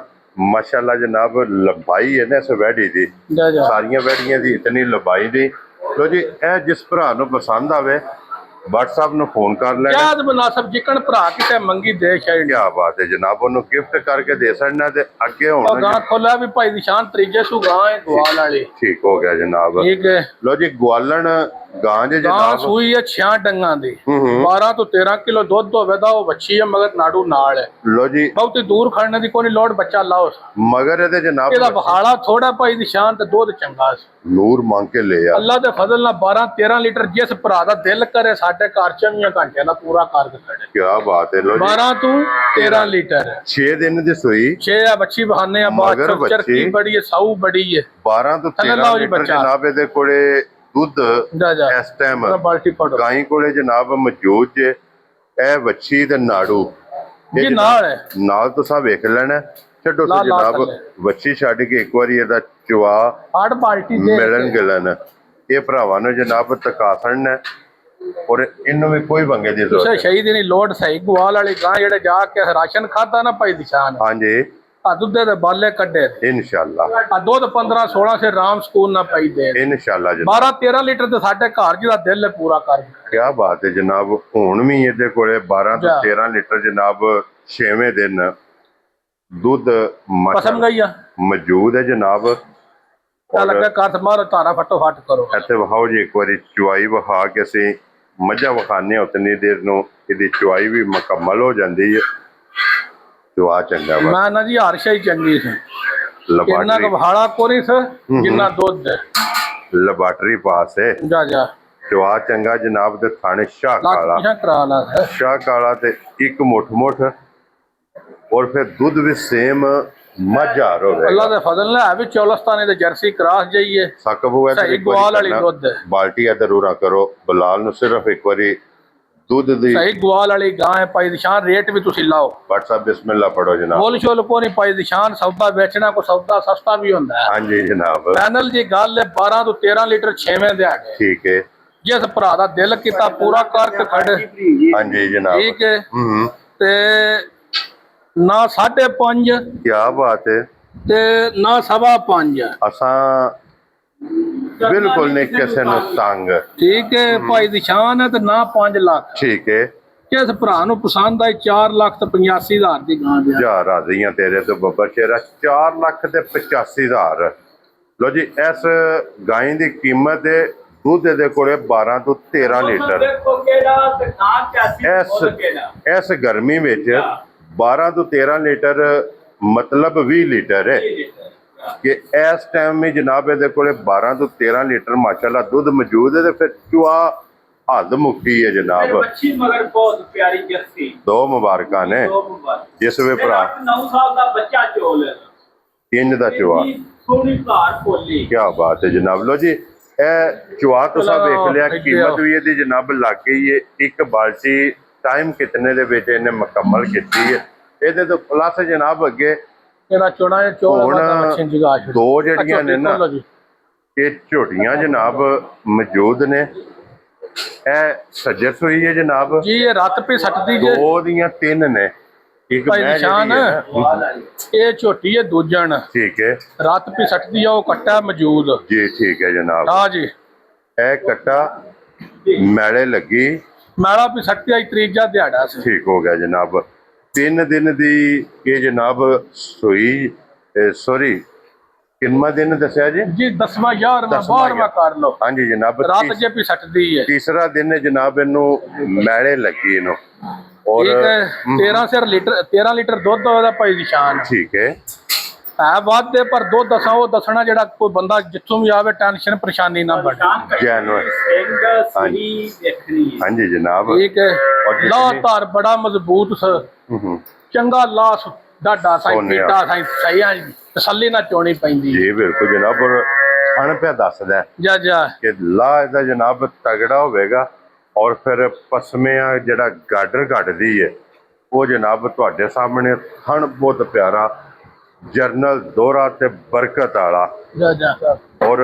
माशाल्लाह जनाब लंबाई है ना इस वैड़ी दी सारिया वैड़ियां दी इतनी लंबाई दी। लो जी जिस भरा नूं पसंद आवे WhatsApp ਨੂੰ ਫੋਨ ਕਰ ਲੈਣਾ। ਯਾਦ ਮਨਾਸਬ ਜਿਕਣ ਭਰਾ ਕਿਤੇ ਮੰਗੀ ਦੇ ਛੱਡ। ਕੀ ਬਾਤ ਹੈ ਜਨਾਬ ਉਹਨੂੰ ਗਿਫਟ ਕਰਕੇ ਦੇ ਸਕਣਾ ਤੇ ਅੱਗੇ ਹੁਣ ਗਾਂ ਖੋਲਾ ਵੀ ਭਾਈ ਨਿਸ਼ਾਨ ਤਰੀਜੇ ਸੂ ਗਾਂ ਹੈ ਗਵਾਲ ਵਾਲੀ। ਠੀਕ ਹੋ ਗਿਆ ਜਨਾਬ। ਠੀਕ ਹੈ। ਲੋ ਜੀ ਗਵਾਲਣ ਗਾਂ ਜੇ ਜਨਾਬ ਸੂਈ ਹੈ 6 ਡੰਗਾਂ ਦੀ 12 ਤੋਂ 13 ਕਿਲੋ ਦੁੱਧ ਹੋਵੇ ਦਾ ਉਹ ਵੱਛੀ ਹੈ ਮਗਰ ਨਾੜੂ ਨਾਲ ਹੈ। ਲੋ ਜੀ ਬਹੁਤੀ ਦੂਰ ਖੜਨੇ ਦੀ ਕੋਈ ਲੋੜ ਬੱਚਾ ਲਾਓ ਮਗਰ ਇਹਦੇ ਜਨਾਬ ਇਹਦਾ ਬਹਾਲਾ ਥੋੜਾ ਭਾਈ ਨਿਸ਼ਾਨ ਤੇ ਦੁੱਧ ਚੰਗਾ ਨੂਰ ਮੰਗ ਕੇ ਲੈ ਆ ਅੱਲਾ ਦੇ ਫਜ਼ਲ ਨਾਲ 12 13 ਲੀਟਰ ਜਿਸ ਭਰਾ ਦਾ ਦਿਲ ਕਰੇ ਸਾਡੇ ਘਰ 24 ਘੰਟਿਆਂ ਦਾ ਪੂਰਾ ਕਰ ਦਿੱਤਾ। ਕੀ ਬਾਤ ਹੈ। ਲੋ ਜੀ 12 ਤੋਂ 13 ਲੀਟਰ 6 ਦਿਨ ਦੀ ਸੂਈ 6 ਆ ਬੱਚੀ ਬਹਾਨੇ ਆ ਬਾਅਦ ਚਰਕੀ ਬੜੀ ਹੈ ਸਾਊ ਬੜੀ ਹੈ 12 ਤੋਂ 13 ਲੀਟਰ ਜਨਾਬ ਇਹਦੇ ਕੋਲੇ ਦੁੱਧ ਇਸ ਟਾਈਮ ਗਾਈ ਕੋਲੇ ਜਨਾਬ ਮੌਜੂਦ ਜੇ। ਇਹ ਵੱਛੀ ਤੇ ਨਾੜੂ ਜੀ ਨਾਲ ਹੈ ਨਾਲ ਤੁਸੀਂ ਵੇਖ ਲੈਣਾ। ਛੱਡੋ ਜਨਾਬ ਵੱਛੀ ਛੱਡ ਕੇ ਇੱਕ ਵਾਰੀ ਇਹਦਾ ਚਵਾ ਹੜ ਬਾਲਟੀ ਮਿਲਣ ਗਿਲਣ ਇਹ ਭਰਾਵਾਂ ਨੂੰ ਜਨਾਬ ਤਕਾਸਣ ਨੇ ਔਰ ਇਹਨੂੰ ਵੀ ਕੋਈ ਵੰਗੇ ਦੀ ਜ਼ਰੂਰਤ ਨਹੀਂ। ਸ਼ਹੀਦ ਨਹੀਂ ਲੋੜ ਸਹੀ ਗਵਾਲ ਵਾਲੀ ਗਾਂ ਜਿਹੜੇ ਜਾ ਕੇ ਰਾਸ਼ਨ ਖਾਦਾ ਨਾ ਭਾਈ ਨਿਸ਼ਾਨ। ਹਾਂਜੀ ਆ ਦੁੱਧ ਦੇ ਬਾਲੇ ਕੱਢੇ ਇਨਸ਼ਾਅੱਲਾ ਆ ਦੁੱਧ 15 16 ਸੇ ਰਾਮ ਸਕੂਨ ਨਾ ਪਈ ਦੇ ਇਨਸ਼ਾਅੱਲਾ। 12 13 ਲੀਟਰ ਤੇ ਸਾਡੇ ਘਰ ਜਿਹਦਾ ਦਿਲ ਹੈ ਪੂਰਾ ਕਰ। ਕੀ ਬਾਤ ਹੈ ਜਨਾਬ। ਹੁਣ ਵੀ ਇਹਦੇ ਕੋਲੇ 12 ਤੋਂ 13 ਲੀਟਰ ਜਨਾਬ 6ਵੇਂ ਦਿਨ ਦੁੱਧ ਪਸੰਦ ਗਈ ਆ ਮੌਜੂਦ ਹੈ ਜਨਾਬ। ਲੱਗਾ ਕੱਥ ਮਾਰੋ ਧਾਰਾ ਫਟੋ ਫਟ ਕਰੋ। ਇੱਥੇ ਵਹਾਓ ਜੀ ਇੱਕ ਵਾਰੀ ਚੁਆਈ ਵਹਾ ਕੇ ਅਸੀਂ ਮੱਝਾਂ ਵਖਾਨੇ ਉਤਨੀ ਦੇਰ ਨੂੰ ਇਹਦੀ ਚੁਆਈ ਵੀ ਮੁਕੰਮਲ ਹੋ ਜਾਂਦੀ ਹੈ। ਚੁਆ ਚੰਗਾ ਮੈਂ ਨਾ ਜੀ ਹਰ ਸ਼ਈ ਚੰਗੀ ਸੀ ਇੰਨਾ ਕੁ ਵਹਾਲਾ ਕੋਰੀ ਸੀ ਜਿੰਨਾ ਦੁੱਧ ਲੈਬਾਰਟਰੀ ਪਾਸ ਹੈ। ਜਾ ਜਾ ਚੁਆ ਚੰਗਾ ਜਨਾਬ ਦੇ ਥਾਣੇ ਸ਼ਾਹ ਕਾਲਾ ਤੇ ਇੱਕ ਮੁੱਠ ਮੁੱਠ ਔਰ ਫਿਰ ਦੁੱਧ ਵੀ ਸੇਮ ਮੱਝਾਰ ਹੋਵੇ। ਅੱਲਾ ਦੇ ਫਜ਼ਲ ਨਾਲ ਵੀ ਚੌਲਸਤਾਨੇ ਦੇ ਜਰਸੀ ਕਰਾਸ ਜਾਈਏ ਸਕਬੂ ਹੈ ਸਹੀ ਗਵਾਲ ਵਾਲੀ ਦੁੱਧ ਬਾਲਟੀ ਜ਼ਰੂਰ ਕਰੋ ਬਲਾਲ ਨੂੰ ਸਿਰਫ ਇੱਕ ਵਾਰੀ ਦੁੱਧ ਦੀ ਸਹੀ ਗਵਾਲ ਵਾਲੀ ਗਾਂ ਹੈ ਭਾਈ ਨਿਸ਼ਾਨ। ਰੇਟ ਵੀ ਤੁਸੀਂ ਲਾਓ WhatsApp ਬਿਸਮਿਲ੍ਲਾ ਪੜੋ ਜਨਾਬ। ਬੋਲ ਸ਼ੋਲ ਕੋ ਨਹੀਂ ਭਾਈ ਨਿਸ਼ਾਨ ਸੌਦਾ ਵੇਚਣਾ ਕੋ ਸੌਦਾ ਸਸਤਾ ਵੀ ਹੁੰਦਾ ਹੈ। ਹਾਂਜੀ ਜਨਾਬ ਪੈਨਲ ਦੀ ਗੱਲ ਹੈ 12 ਤੋਂ 13 ਲੀਟਰ 6ਵੇਂ ਦੇ ਆ ਗਏ। ਠੀਕ ਹੈ। ਜਿਸ ਭਰਾ ਦਾ ਦਿਲ ਕੀਤਾ ਪੂਰਾ ਕਰਕੇ ਖੜੇ। ਹਾਂਜੀ ਜਨਾਬ ਠੀਕ ਹੈ। ਤੇ ਨਾ 5.5 ਕੀ ਬਾਤ ਹੈ ਤੇ ਨਾ 5.25 ਅਸਾਂ ਬਿਲਕੁਲ ਨਹੀਂ ਕਿਸੇ ਨੂੰ ਤੰਗ। ਠੀਕ ਹੈ ਭਾਈ ਨਿਸ਼ਾਨ ਹੈ ਤੇ ਨਾ 5 ਲੱਖ। ਠੀਕ ਹੈ। ਜਿਸ ਭਰਾ ਨੂੰ ਪਸੰਦ ਆਈ 4 ਲੱਖ ਤੇ 85,000 ਦੀ ਗਾਂ ਦੇ ਜਾ ਰਾਜ਼ੀਆਂ ਤੇਰੇ ਤੋਂ ਬੱਬਰ ਸ਼ੇਰਾ 4 ਲੱਖ ਤੇ 85,000। ਲੋ ਜੀ ਇਸ ਗਾਂ ਦੀ ਕੀਮਤ ਹੈ ਦੁੱਧ ਦੇ ਕੋਲੇ 12 ਤੋਂ 13 ਲੀਟਰ ਇਸ ਗਰਮੀ ਵਿੱਚ 12 ਤੋਂ 13 ਲੀਟਰ मतलब 20 लीटर है कि इस टाइम में जनाब ये कोले 12 तो 13 लीटर माशाल्लाह दूध मौजूद है। फिर चुआ हद मुक्की है जनाब। मगर बहुत प्यारी जर्सी दो मुबारक ने जिस वे भरा 9 साल का बच्चा चोल इंज दा चुआ क्या बात है जनाब। लो जी चुआ तुसा वेख लिया कीमत भी ये जनाब लग गई है। एक बाल्टी टाइम कितने दे विच इन्हें मुकम्मल की है। ਇਹਦੇ ਤੋਂ ਪਲੱਸ ਜਨਾਬ ਅੱਗੇ ਜਿਹੜਾ ਚੋਣਾ ਹੈ ਦੋ ਜਿਹੜੀਆਂ ਨੇ ਨਾ ਇਹ ਝੋਟੀਆਂ ਜਨਾਬ ਮੌਜੂਦ ਨੇ। ਇਹ ਸੱਜਰ ਸੂਈ ਹੈ ਜਨਾਬ ਜੀ। ਇਹ ਰੱਤ ਪੇ ਸੱਟਦੀ ਜੇ ਦੋ ਦੀਆਂ 3 ਨੇ ਇੱਕ ਭਾਈ ਮੈਂ ਨਿਸ਼ਾਨ ਜਿਹੜੀ ਹੈ ਨਾ, ਇਹ ਝੋਟੀ ਹੈ ਦੂਜਣ, ਠੀਕ ਹੈ ਰਾਤ ਪੀ ਸਕਦੀ ਆ, ਉਹ ਕੱਟਾ ਮੌਜੂਦ ਜੀ, ਠੀਕ ਹੈ ਜਨਾਬ। ਹਾਂ ਜੀ। ਇਹ ਕੱਟਾ ਮੈਲੇ ਲੱਗੀ, ਮੈਲਾ ਵੀ ਸਕਦੀ ਆ, ਤੀਜਾ ਦਿਹਾੜਾ ਸੀ। ਠੀਕ ਹੋ ਗਿਆ ਜਨਾਬ। 3 ਦਿਨ ਦੀ ਇਹ ਜਨਾਬ ਸੂਈ, ਸੌਰੀ ਕਿੰਨਾ ਦਿਨ ਦੱਸਿਆ ਜੀ? ਜੀ 10ਵਾਂ 11ਵਾਂ 12ਵਾਂ ਕਰ ਲਓ। ਹਾਂਜੀ ਜਨਾਬ, ਰਾਤ ਜੇ ਵੀ ਸਕਦੀ ਹੈ। ਤੀਸਰਾ ਦਿਨ ਹੈ ਜਨਾਬ, ਇਹਨੂੰ ਮੈਲੇ ਲੱਗੀ ਇਹਨੂੰ, ਔਰ ਠੀਕ ਹੈ 13 ਲੀਟਰ ਦੁੱਧ ਉਹਦਾ ਭਾਈ ਨਿਸ਼ਾਨ ਠੀਕ ਹੈ ਵੱਧ ਦੇ, ਪਰ ਦੁੱਧ ਦਸਾਂ ਉਹ ਦੱਸਣਾ ਜਿਹੜਾ ਕੋਈ ਬੰਦਾ ਜਿੱਥੋਂ ਵੀ ਆਵੇ ਟੈਨਸ਼ਨ ਪਰੇਸ਼ਾਨੀ ਨਾ ਬਣੇ। ਜੈਨੂਅਰ ਹਾਂਜੀ ਜਨਾਬ। ਠੀਕ ਹੈ ਲਾਹ ਧਾਰ ਬੜਾ ਮਜ਼ਬੂਤ ਚੰਗਾ ਲਾਸ ਡਾਡਾ ਸਾਈਂ ਪੀਟਾ ਸਾਈਂ ਸਹੀ ਆ, ਤਸੱਲੀ ਨਾਲ ਚੋਣੀ ਪੈਂਦੀ ਜੀ ਬਿਲਕੁਲ ਜਨਾਬ। ਔਰ ਖਾਣ ਪਿਆ ਦੱਸਦਾ ਜਾ ਕਿ ਲਾਹ ਇਹਦਾ ਜਨਾਬ ਤਗੜਾ ਹੋਵੇਗਾ, ਔਰ ਫਿਰ ਪਸਮਿਆਂ ਜਿਹੜਾ ਗਾਡਰ ਕੱਢਦੀ ਹੈ ਉਹ ਜਨਾਬ ਤੁਹਾਡੇ ਸਾਹਮਣੇ ਥਣ ਬਹੁਤ ਪਿਆਰਾ, ਜਰਨਲ ਦੋਹਰਾ ਤੇ ਬਰਕਤ ਵਾਲਾ। ਜਾ ਔਰ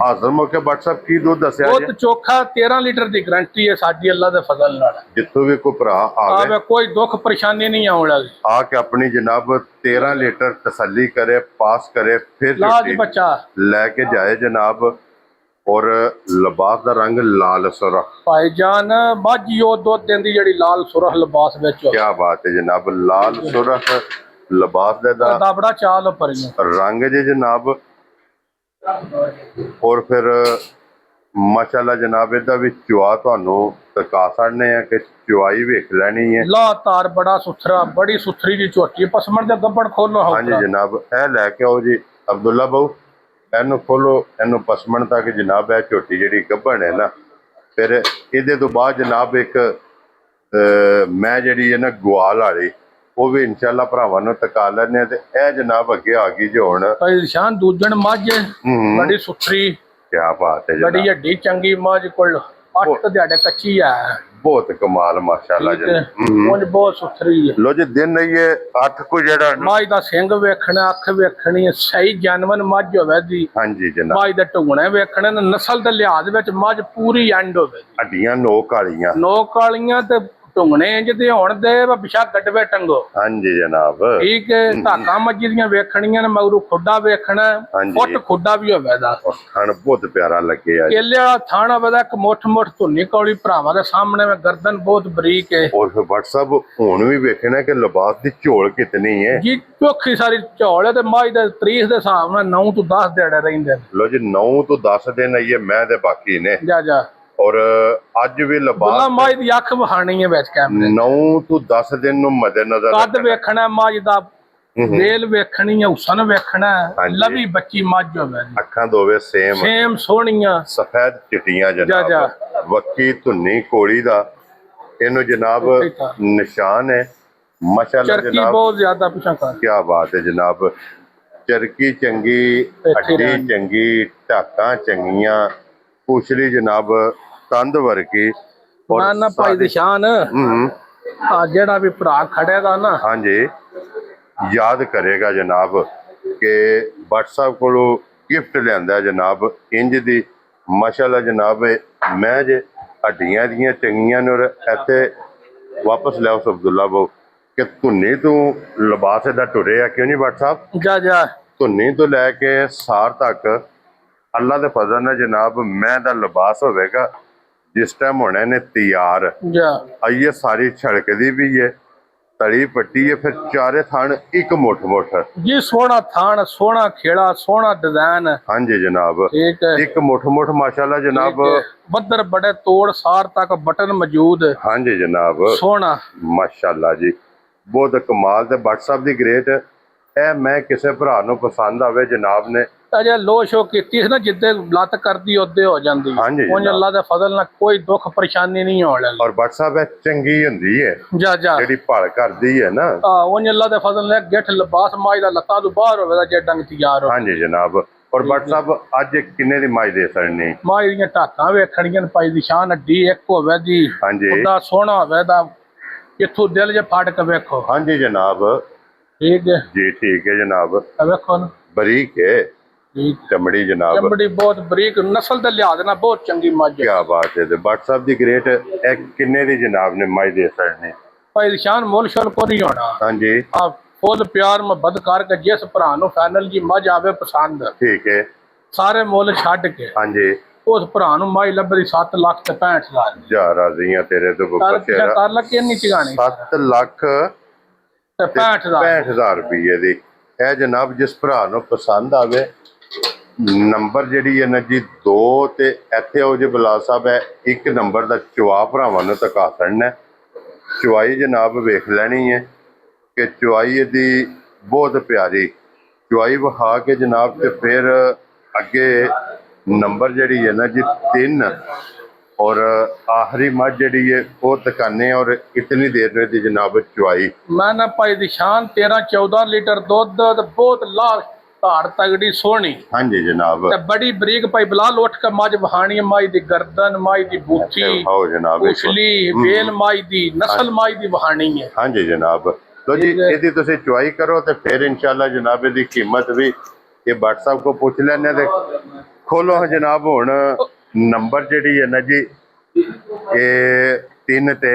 ਹਾਜ਼ਰ ਮੌਕੇ WhatsApp ਕੀ ਦੁੱਧ ਦੱਸਿਆ ਜੀ? ਬਹੁਤ ਚੋਖਾ 13 ਲੀਟਰ ਦੀ ਗਰੰਟੀ ਹੈ ਸਾਡੀ ਅੱਲਾ ਦੇ ਫਜ਼ਲ ਨਾਲ। ਜਿੱਥੋਂ ਵੀ ਕੋਈ ਭਰਾ ਆਵੇ ਕੋਈ ਦੁੱਖ ਪਰੇਸ਼ਾਨੀ ਨਹੀਂ ਆਉਣ ਲੱਗੀ, ਆ ਕੇ ਆਪਣੀ ਜਨਾਬ 13 ਲੀਟਰ ਤਸੱਲੀ ਕਰੇ, ਪਾਸ ਕਰੇ, ਫਿਰ ਲਾਜ ਬੱਚਾ ਲੈ ਕੇ ਜਾਏ ਜਨਾਬ। ਔਰ ਲਿਬਾਸ ਦਾ ਰੰਗ ਲਾਲ ਸੁਰਖ ਭਾਈਜਾਨ ਬਾਜੀ ਉਹ ਦੁੱਧ ਦਿੰਦੀ ਜਿਹੜੀ ਲਾਲ ਸੁਰਖ ਲਿਬਾਸ ਵਿੱਚ। ਕੀ ਬਾਤ ਹੈ ਜਨਾਬ, ਲਾਲ ਸੁਰਖ ਲਿਬਾਸ ਦਾ ਬੜਾ ਚਾਲ ਭਰੀਆਂ ਰੰਗ ਜੇ ਜਨਾਬ। ਔਰ ਫਿਰ ਮਾਸ਼ਾਅੱਲਾ ਜਨਾਬ ਇਹਦਾ ਵੀ ਚੁਆ ਤੁਹਾਨੂੰ ਤਕਾ ਸਕਦੇ ਆ ਕਿ ਚੁਆਈ ਵੇਖ ਲੈਣੀ ਹੈ। ਲਾ ਤਾਰ ਬੜਾ ਸੁਥਰਾ, ਬੜੀ ਸੁਥਰੀ ਜੀ ਝੋਟੀ, ਪਸਮਣ ਦੇ ਗੱਬੜ ਖੋਲੋ। ਹਾਂਜੀ ਜਨਾਬ, ਇਹ ਲੈ ਕੇ ਆਓ ਜੀ ਅਬਦੁੱਲਾ ਬਾਊ, ਇਹਨੂੰ ਖੋਲੋ, ਇਹਨੂੰ ਪਸਮਣ ਤੱਕ ਜਨਾਬ। ਇਹ ਝੋਟੀ ਜਿਹੜੀ ਗੱਭਣ ਹੈ ਨਾ, ਫਿਰ ਇਹਦੇ ਤੋਂ ਬਾਅਦ ਜਨਾਬ ਇੱਕ ਮੈਂ ਜਿਹੜੀ ਹੈ ਨਾ ਗਵਾਲ ਵਾਲੀ, ਉਹ ਵੀ ਇਨਸ਼ਾਅੱਲਾ ਭਰਾਵਾਂ ਨੂੰ ਤਕਾ ਲੈਣੇ ਆ। ਤੇ ਇਹ ਜਨਾਬ ਅੱਗੇ ਆ ਗਈ ਜੋ ਹੁਣ ਸ਼ਾਨ ਦੂਜਣ ਮੱਝ ਬੜੀ ਸੁਥਰੀ, ਕੀ ਬਾਤ ਹੈ ਬੜੀ ਹੱਡੀ ਚੰਗੀ ਮੱਝ ਕੋਲ 8 ਦਿਹਾੜੇ ਕੱਚੀ ਆ, ਬਹੁਤ ਕਮਾਲ ਮਾਸ਼ਾਅੱਲਾ ਜੀ। ਮੱਝ ਬਹੁਤ ਸੁਥਰੀ ਹੈ। ਲੋ ਜੀ ਦਿਨ ਇਹ 8 ਕੋ ਜਿਹੜਾ ਮੱਝ ਦਾ ਸਿੰਘ ਵੇਖਣਾ, ਅੱਖ ਵੇਖਣੀ, ਸਹੀ ਜਾਨਵਰ ਮੱਝ ਹੋਵੇ ਦੀ। ਹਾਂਜੀ ਜਨਾਬ, ਮੱਝ ਦੇ ਢੁੰਗਣੇ ਵੇਖਣੇ, ਨਸਲ ਦੇ ਲਿਹਾਜ਼ ਵਿੱਚ ਮੱਝ ਪੂਰੀ ਐਂਡ ਹੋਵੇ, ਹੱਡੀਆਂ ਨੋਕ ਵਾਲੀਆਂ, ਨੋਕ ਵਾਲੀਆਂ ਤੇ ਢੁੰਗਣੇ ਜਿਹਦੇ ਹੋਣ ਦੇ ਬਿਸ਼ਾ ਗੱਡਵੇ ਟੰਗੋ। ਹਾਂਜੀ ਜਨਾਬ, ਠੀਕ ਹੈ। ਧਾਕਾਂ ਮੱਝੀ ਦੀਆਂ ਵੇਖਣੀਆਂ ਨੇ, ਮਗਰੂ ਖੁੱਡਾ ਵੇਖਣਾ, ਫੁੱਟ ਖੁੱਡਾ ਵੀ ਹੋਵੇ ਦਾ। ਥਣ ਬਹੁਤ ਪਿਆਰਾ ਲੱਗਿਆ, ਕੇਲੇ ਵਾਲਾ ਥਾਣਾ ਵਦਾ, ਇੱਕ ਮੁੱਠ ਧੁੰਨੀ ਕੌਲੀ ਭਰਾਵਾਂ ਦੇ ਸਾਹਮਣੇ ਮੈਂ ਗਰਦਨ ਬਹੁਤ ਬਰੀਕ ਹੈ। ਔਰ ਫਿਰ WhatsApp ਹੁਣ ਵੀ ਵੇਖਣਾ ਕਿ ਲਿਬਾਸ ਦੀ ਝੋਲ ਕਿਤਨੀ ਹੈ ਜੀ, ਚੋਖੀ ਸਾਰੀ ਝੋਲ ਹੈ। ਤੇ ਮੱਝ ਦੇ ਤਰੀਖ ਦੇ ਹਿਸਾਬ ਨਾਲ 9 ਤੋਂ 10 ਦਿਹਾੜੇ ਰਹਿੰਦੇ ਨੇ। ਲੋ ਜੀ 9 ਤੋਂ 10 ਦਿਨ ਇਹ ਮੈਂ ਦੇ ਬਾਕੀ ਨੇ। ਜਾ ਔਰ ਅੱਜ ਵੀ ਲਿਬਾਸ ਮੱਝ ਦੀ ਅੱਖ ਵਹਾਣੀ ਹੈ ਵਿੱਚ ਕੈਮਰੇ, 9 ਤੋਂ 10 ਦਿਨ ਨੂੰ ਮੱਦੇਨਜ਼ਰ ਕੱਦ ਵੇਖਣਾ ਮੱਝ ਦਾ, ਵੇਲ ਵੇਖਣੀ ਹੈ, ਹੁਸਨ ਵੇਖਣਾ, ਲਵੀ ਬੱਚੀ ਮੱਝ ਹੋਵੇ, ਅੱਖਾਂ ਦੋਵੇਂ ਸੇਮ ਸੋਹਣੀਆਂ, ਸਫੈਦ ਚਿੱਟੀਆਂ ਜਨਾਬ, ਵੱਕੀ ਧੁੰਨੀ ਕੋਲੀ ਦਾ ਇਹਨੂੰ ਜਨਾਬ ਨਿਸ਼ਾਨ ਹੈ ਮਾਸ਼ਾਅੱਲਾ ਚਰਕੀ ਜਨਾਬ। ਬਹੁਤ ਜ਼ਿਆਦਾ ਪਿਛਾ ਕਰ, ਕੀ ਬਾਤ ਹੈ ਜਨਾਬ, ਚਰਕੀ ਚੰਗੀ, ਹੱਡੀ ਚੰਗੀ, ਢਾਕਾਂ ਚੰਗੀਆਂ, ਪੁਛਲੀ ਜਨਾਬ ਤੰਦ ਵਰਗੀ। ਨਾ ਭਾਈ ਦੀ ਸ਼ਾਨ ਆ ਜਿਹੜਾ ਵੀ ਭਰਾ ਖੜਿਆ ਦਾ ਨਾ, ਹਾਂਜੀ ਯਾਦ ਕਰੇਗਾ ਜਨਾਬ ਕਿ WhatsApp ਕੋਲੋਂ ਗਿਫਟ ਲਿਆਂਦਾ ਜਨਾਬ ਇੰਜ ਦੀ ਮਾਸ਼ਾਅੱਲਾ ਜਨਾਬ। ਮੈਂ ਜੇ ਹੱਡੀਆਂ ਦੀਆਂ ਚੰਗੀਆਂ ਨੇ, ਔਰ ਇੱਥੇ ਵਾਪਸ ਲਿਆਓ ਅਬਦੁੱਲਾ ਬਾਊ ਕਿ ਧੁੰਨੀ ਤੋਂ ਲਿਬਾਸ ਦਾ ਟੁਰਿਆ ਕਿਉਂ ਨਹੀਂ WhatsApp। ਜਾ ਧੁੰਨੀ ਤੋਂ ਲੈ ਕੇ ਸਾਰ ਤੱਕ ਅੱਲਾ ਦੇ ਫਜ਼ਲ ਨਾਲ ਜਨਾਬ ਮੈਂ ਦਾ ਲਿਬਾਸ ਹੋਵੇਗਾ ਜਿਸ ਟਾਈਮ ਹੋਣੇ ਨੇ ਤਿਆਰ। ਆਈਏ ਸਾਰੀ ਛੜਕਦੀ ਵੀ ਹੈ, ਤਲੀ ਪੱਟੀ ਹੈ, ਫਿਰ ਚਾਰੇ ਥਾਣ ਇੱਕ ਮੁੱਠ ਜੀ, ਸੋਹਣਾ ਥਾਣ, ਸੋਹਣਾ ਖੇੜਾ, ਸੋਹਣਾ ਡਿਜ਼ਾਈਨ। ਹਾਂਜੀ ਜਨਾਬ, ਇੱਕ ਮੁੱਠ ਮਾਸ਼ਾਅੱਲਾ ਜਨਾਬ। ਬੱਦਰ ਬੜੇ ਤੋੜ ਸਾਰ ਤੱਕ ਬਟਨ ਮੌਜੂਦ। ਹਾਂਜੀ ਜਨਾਬ, ਸੋਹਣਾ ਮਾਸ਼ਾਅੱਲਾ ਜੀ, ਬਹੁਤ ਕਮਾਲ। ਤੇ WhatsApp ਦੀ ਗ੍ਰੇਟ ਇਹ ਮੈਂ ਕਿਸੇ ਭਰਾ ਨੂੰ ਪਸੰਦ ਆਵੇ ਜਨਾਬ ਨੇ ਅਜੇ ਲੋ ਸ਼ੋ ਕੀਤੀ ਸੀ ਨਾ, ਜਿੱਦੇ ਲੱਤ ਕਰਦੀ ਉਹਦੇ ਹੋ ਜਾਂਦੀ। ਉਂਝ ਅੱਲਾ ਦੇ ਫਜ਼ਲ ਨਾਲ ਕੋਈ ਦੁੱਖ ਪਰੇਸ਼ਾਨੀ ਨਹੀਂ ਹੋਣ ਲੱਗੀ। ਔਰ WhatsApp ਇਹ ਚੰਗੀ ਹੁੰਦੀ ਹੈ ਜਾ ਜਿਹੜੀ ਭਾਲ ਕਰਦੀ ਹੈ ਨਾ। ਉਂਝ ਅੱਲਾ ਦੇ ਫਜ਼ਲ ਨਾਲ ਗਿੱਠ ਲਿਬਾਸ ਮਾਈ ਦਾ ਲੱਤਾਂ ਤੋਂ ਬਾਹਰ ਹੋਵੇਗਾ ਜੇ ਡੰਗ ਤਿਆਰ ਹੋ। ਹਾਂਜੀ ਜਨਾਬ, ਔਰ WhatsApp ਅੱਜ ਕਿੰਨੇ ਦੀ ਮਾਈ ਦੇ ਸਕਣੀ? ਮਾਈ ਦੀਆਂ ਢਾਕਾਂ ਵੇਖਣੀਆਂ, ਪਾਈ ਦੀ ਸ਼ਾਨ ਹੱਡੀ ਇੱਕ ਹੋਵੇ ਦੀ, ਉਹਦਾ ਸੋਹਣਾ ਹੋਵੇ ਦਾ, ਕਿੱਥੋਂ ਦਿਲ ਜੇ ਫਾੜ ਕੇ ਵੇਖੋ। ਹਾਂਜੀ ਜਨਾਬ, ਠੀਕ ਹੈ ਜੀ, ਠੀਕ ਹੈ ਜਨਾਬ। ਵੇਖੋ ਨਾ, ਬਰੀਕ ਹੈ ਚਮੜੀ ਜਨਾਬ, ਚਮੜੀ ਬਹੁਤ ਬਰੀਕ, ਨਸਲ ਦੇ ਲਿਹਾਜ਼ ਨਾਲ ਬਹੁਤ ਚੰਗੀ ਮੱਝ। ਕੀ ਬਾਤ ਹੈ। ਤੇ WhatsApp ਦੀ ਗ੍ਰੇਟ ਇਹ ਕਿੰਨੇ ਦੀ ਜਨਾਬ ਨੇ ਮਾਈ ਦੇ ਸਕਣੀ? ਭਾਈ ਨਿਸ਼ਾਨ ਮੁੱਲ ਸ਼ੁਲ ਕੋ ਨਹੀਂ ਹੋਣਾ। ਹਾਂਜੀ ਆ ਫੁੱਲ ਪਿਆਰ ਮੁਹੱਬਤ ਕਰਕੇ ਜਿਸ ਭਰਾ ਨੂੰ ਫਾਈਨਲ ਜੀ ਮੱਝ ਆਵੇ ਪਸੰਦ, ਠੀਕ ਹੈ, ਸਾਰੇ ਮੁੱਲ ਛੱਡ ਕੇ ਹਾਂਜੀ ਉਸ ਭਰਾ ਨੂੰ ਮਾਈ ਲੱਭਦੀ 7 ਲੱਖ ਤੇ 65,000 ਜਾ ਰਾਜ਼ੀਆਂ ਤੇਰੇ ਤੋਂ ਕਰ ਲੱਗੇ ਇੰਨੀ ਚਗਾਣੀ 7 ਲੱਖ ਤੇ 65,000 65,000 ਰੁਪਏ ਦੀ। ਇਹ ਜਨਾਬ ਜਿਸ ਭਰਾ ਨੂੰ ਪਸੰਦ ਆਵੇ, ਨੰਬਰ ਜਿਹੜੀ ਹੈ ਨਾ ਜੀ 2 ਤੇ ਇੱਥੇ ਉਹ ਜੇ ਬਲਾ ਸਾਹਿਬ ਹੈ 1 ਨੰਬਰ ਦਾ ਚੁਆ ਭਰਾਵਾਂ ਨੂੰ ਧਕਾ ਛੱਡਣਾ। ਚੁਆਈ ਜਨਾਬ ਵੇਖ ਲੈਣੀ ਹੈ ਕਿ ਚੁਆਈ ਇਹਦੀ ਬਹੁਤ ਪਿਆਰੀ, ਚੁਆਈ ਵਿਖਾ ਕੇ ਜਨਾਬ ਤੇ ਫਿਰ ਅੱਗੇ ਨੰਬਰ ਜਿਹੜੀ ਹੈ ਨਾ ਜੀ 3 और आखिरी मझ जी है वो तकाने और इतनी देर में दी जनाब चुआई। मैं ना भाई निशान 13-14 लीटर दुध बहुत लाल धार तगड़ी सोहनी। हाँ जी जनाब बड़ी बरीक भाई बिलाल उठ के मझ बहानी माई दी गर्दन माई दी बूथी जनाब उछली वेल माई दी नस्ल माई दी बहानी है। हाँ जी जनाब तो जी यदि तुसी चुआई करो तो फिर इंशाल्लाह जनाब दी कीमत भी ये व्हाट्सएप को पूछ लेने दे खोलो जनाब। हुण नंबर जी है ना जी ये 3 ते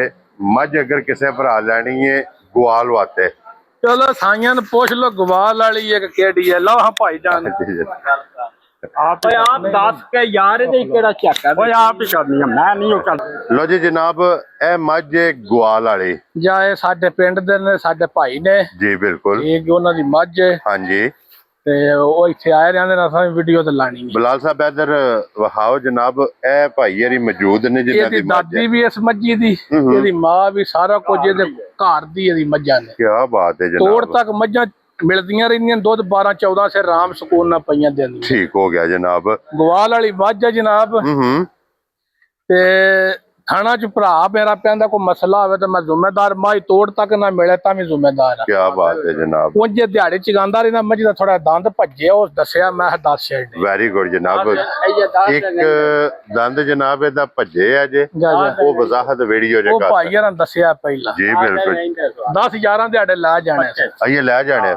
मझ अगर किसी भरा लैनी है गुआल वास्ते चलो साइयां ने पूछ लो गुवाल वाली है कि केड़ी है। लो हाँ भाई जान आप दस के यार आप ही करनी है मैं नहीं कर। लो जी जनाब ए मझ गुआल वाली जाए साडे पिंड दे ने साडे भाई ने जी बिल्कुल एक उन्हां दी मझ है। हाँ जी ਤੇ ਉਹ ਇੱਥੇ ਆਏ ਰਹਿੰਦੇ ਨੇ ਸਾਡੀ ਵੀਡੀਓ ਤੇ ਲਾਣੀ ਹੈ। ਬਲਾਲ ਸਾਹਿਬ ਇਧਰ ਵਹਾਓ ਜਨਾਬ ਇਹ ਭਾਈ ਹਰੀ ਮੌਜੂਦ ਨੇ ਜਿਨ੍ਹਾਂ ਦੀ ਦਾਦੀ ਵੀ ਇਸ ਮੱਝੀ ਦੀ ਇਹਦੀ ਮਾਂ ਵੀ ਸਾਰਾ ਕੁਝ ਇਹਦੇ ਘਰ ਦੀ ਇਹਦੀ ਮੱਝਾਂ ਨੇ। ਕੀ ਬਾਤ ਹੈ ਜਨਾਬ ਤੋੜ ਤੱਕ ਮੱਝਾਂ ਮਿਲਦੀਆਂ ਰਹਿੰਦੀਆਂ ਦੁੱਧ 12-14 ਸੇ ਆਰਾਮ ਸਕੂਨ ਨਾਲ ਪਈਆਂ ਦਿੰਦੀਆਂ। ਠੀਕ ਹੋ ਗਿਆ ਜਨਾਬ ਗਵਾਲ ਵਾਲੀ ਮੱਝ ਹੈ ਜਨਾਬ। ਤੇ थाना च भरा मेरा पैंदा कोई मसला होवे तो मैं जिम्मेदार माई तोड़ तक ना मिले ता भी जिम्मेदार। क्या बात है जनाब उंज दिहाड़ी चगांदा रहिंदा मझ दा थोड़ा दंद भज्जे उस दस्सिया मैं 10 छेड़। वेरी गुड जनाब एक दंद जनाब एदा भज्जे है जे वो वजाहत वीडियो जे कर ओ भाई यार दस्सिया पहला जी बिल्कुल 10-11 दिहाड़े ला जाने आइए ला जाने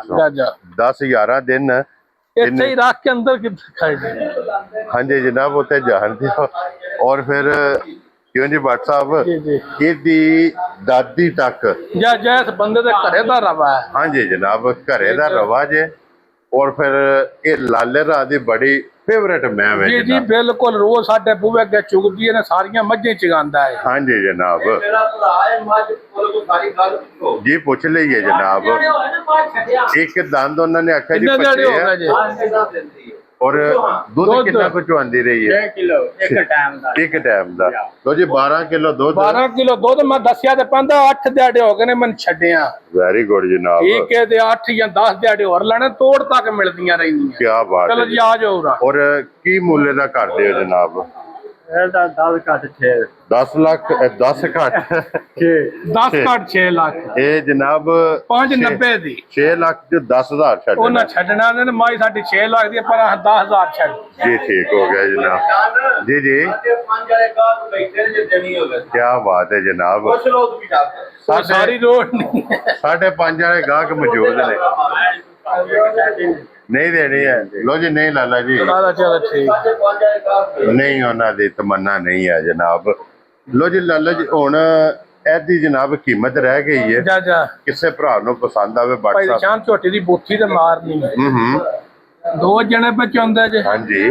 10-11 दिन इत्थे ही रख के अंदर किथे खड़े। हां जी जनाब उते जानते हो और फिर क्यों जी व्हाट्सएप ਇਹਦੀ ਦਾਦੀ तक ਜਾਂ ਜਿਸ ਬੰਦੇ ਦੇ ਘਰੇ ਦਾ ਰਵਾ ਹੈ। हाँ जी जनाब घरे दा रवा जे और फिर ये लाले रा दी बड़ी फेवरेट मैम है जी जी बिल्कुल रोज साडे बूहे अगे चुगदी ने सारियां मझे चगांदा है। हाँ जी जनाब मेरा भरा है मझ कोल को सारी गल पूछो जी पूछ लईए जनाब एक दंद उन्होंने आख्या जी भज्जे है और दूध कितना कुछ आंदी रही है 6 किलो एक टाइम दा तो जी 12 किलो दूध 12 किलो दूध मैं दसिया ते पंदा 8 दिहाड़े हो गए ने मैं छड्डिया। वेरी गुड जनाब ठीक है ते 8 या 10 दिहाड़े और लेने तोड़ तक मिलदियां रहिंदियां। क्या बात चलो जी आ जाओ और की मूल्य दा कर दियो जनाब 10 घट 6 10 लाख 10 घट 10 घट 6 लाख ये जनाब 590 दी 6 लाख जो 10,000 छड्डना ਉਹਨਾਂ ਛੱਡਣਾ ਨੇ ਮਾਈ ਸਾਡੀ 6 ਲੱਖ ਦੀ ਪਰ 10,000 ਛੱਡ। जी ठीक हो गया जनाब जी जी 5 वाले का बैठे ने देनी हो गई। क्या बात है जनाब पूछ लो तुम डॉक्टर सारी रोड नहीं है। 5.5 वाले गाहक मौजूद ने नहीं देनी है लो जी नहीं लाला जी चलो ठीक नहीं उन्हों की तमन्ना नहीं है जनाब। लो जी लाला जी हुण एदी जनाब कीमत रह गई है जा जा किसी भरा नूं पसंद आवे भाई व्हाट्सएप शान झोटी दी बूथी ते मारनी है। 2 जने पे चुंदे जे हाँ जी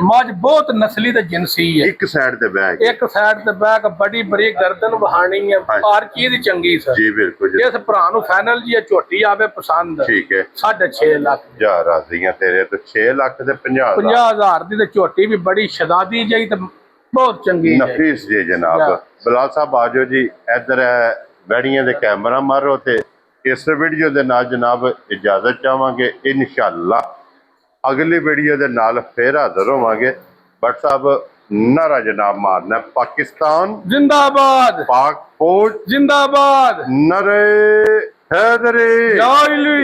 मझ बहुत नस्ली ते जिनसी है। एक साइड ते बैग एक साइड ते बैक बड़ी बड़ी गर्दन बहानी है हर चीज चंगी सर जी बिल्कुल इस भरा नूं फाइनल जी झोटी आवे पसंद ठीक है 6.5 लाख जा राजियां तेरे तो 6 लाख ते 50,000 दी ते झोटी भी बड़ी शदादी जई ते बहुत चंगी नफीस जी जनाब। बलाल साहब आ जाओ जी इधर बैड़ियां दे कैमरा मारो ते इस वीडियो दे नाल जनाब इजाजत चाहांगे इंशाअल्लाह अगली वीडियो दे नाल फिर हाजिर होवांगे। बट साहब नारा जनाब मारना पाकिस्तान जिंदाबाद पाक फौज जिंदाबाद नरे हैदरी।